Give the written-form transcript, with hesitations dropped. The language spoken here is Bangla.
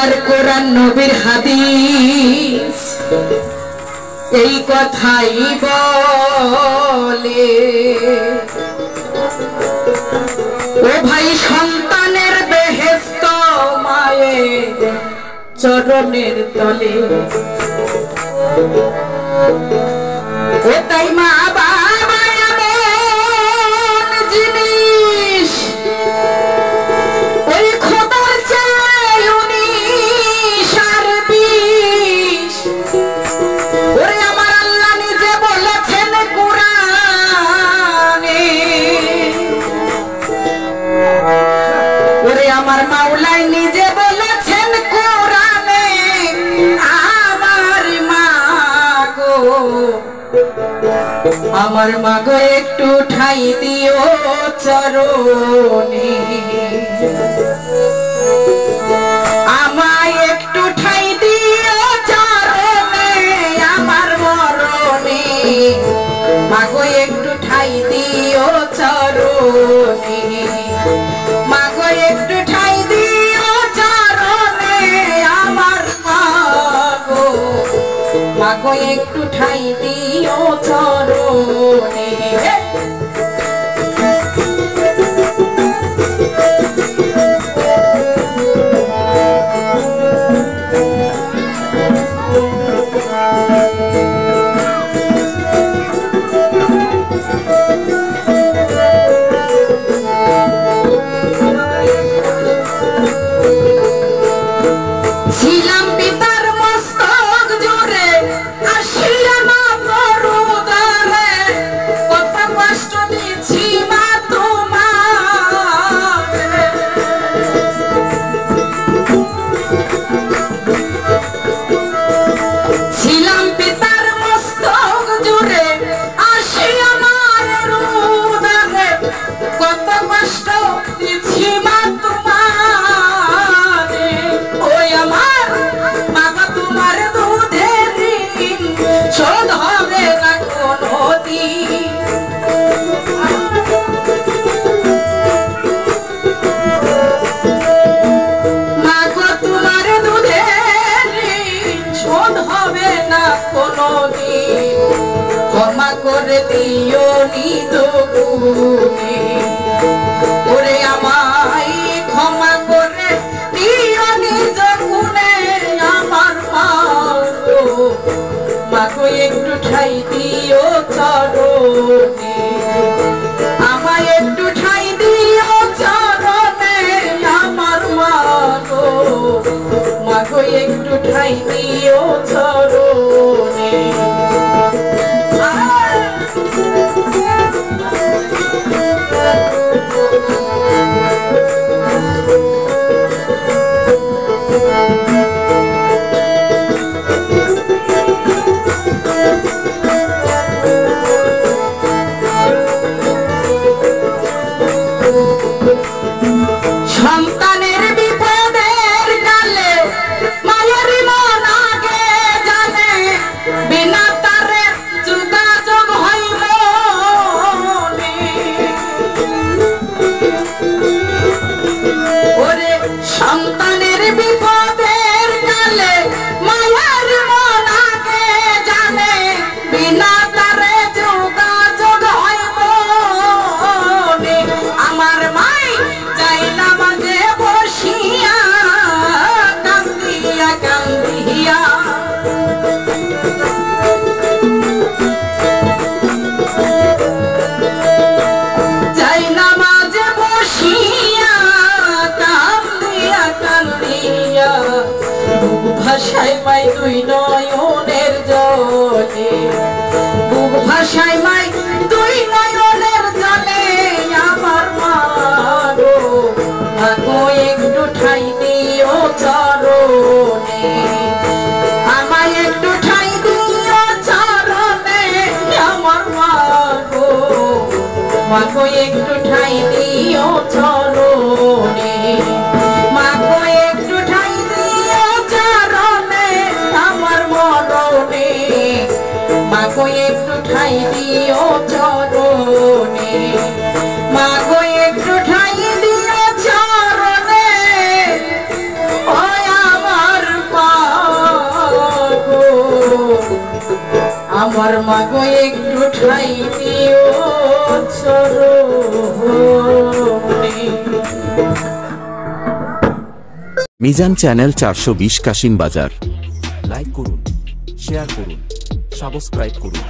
আল্লাহর কোরআন নবীর হাদিস এই কথাই বলে ও ভাই সন্তানের বেহেশত মায়ের চরণের তলে ও তাই মা বাবা এমন জিনিস ওই খোদার চেয়ে উনিশ আর বিশ ওরে আমার আল্লাহ নিজে বলেছেন কোরআনে ওরে আমার মাওলাই নিজে বলেছেন কোরআনে আমার মা গো একটু ঠাই দিও চরণে আমায় একটু ঠাই দিও চরণে আমার মরণে মা গো একটু ঠাই দিও চরণে মা গো একটু ঠাই দিও চরণে আমার মা গো মা গো একটু ঠাই দিও চরণে ছিলাম পিতার মস্তক জুড়ে আসিয়া না করুদারে কত কষ্ট দিছি মা তোমারে ছিলাম পিতার মস্তক জুড়ে আসিয়া মায়ের উদরে কত কষ্ট দিছি মা তোমারে ওই আমার বাবা তোমার দুধের ঋণ শোধ হবে না কোনোদিন মা গো তোমার দুধের ঋণ শোধ হবে না কোনোদিন ক্ষমা করে দিও নিজ গুণে ওরে আমায় ক্ষমা করে দিও নিজ গুণে আমার মা গো মা গো একটু ঠাই দিও চরণে আমায় একটু ঠাই দিও চরণে আমার মা গো মা গো একটু ঠাই দিও চরণে সন্তানের বিপদের কালে মায়ের মন আগে জানে বিনা তারে যোগাযোগ হইল ওরে সন্তানের বিপদের কালে মায়ের মন আগে জানে বিনা তারে যোগাযোগ হইল আমার মাই যাই না মাঝে বসিয়া কান্দিয়া কান্দিয়া যাই না মাঝে বসিয়া কান্দিয়া কান্দিয়া বুক ভাষায় মাই দুই নয়নের জলে বুক ভাষায় মাই দুই নয়নের জলে আমার মা গো মা গো একটু ঠাই দিও চরণে আমায় একটু ঠাই দিও চরণে আমার মা গো মা গো একটু ঠাই দিও চরণে মা গো একটু ঠাই দিও চরণে আমার মরণে মা গো একটু ঠাই দিও চরণে মা গো একটু ঠাই দিও চরণে ওই আমার আমার মাগো একটু ঠাই দিও চরণে। মিজান চ্যানেল 420 কাশিম বাজার। লাইক করুন, শেয়ার করুন, সাবস্ক্রাইব করুন।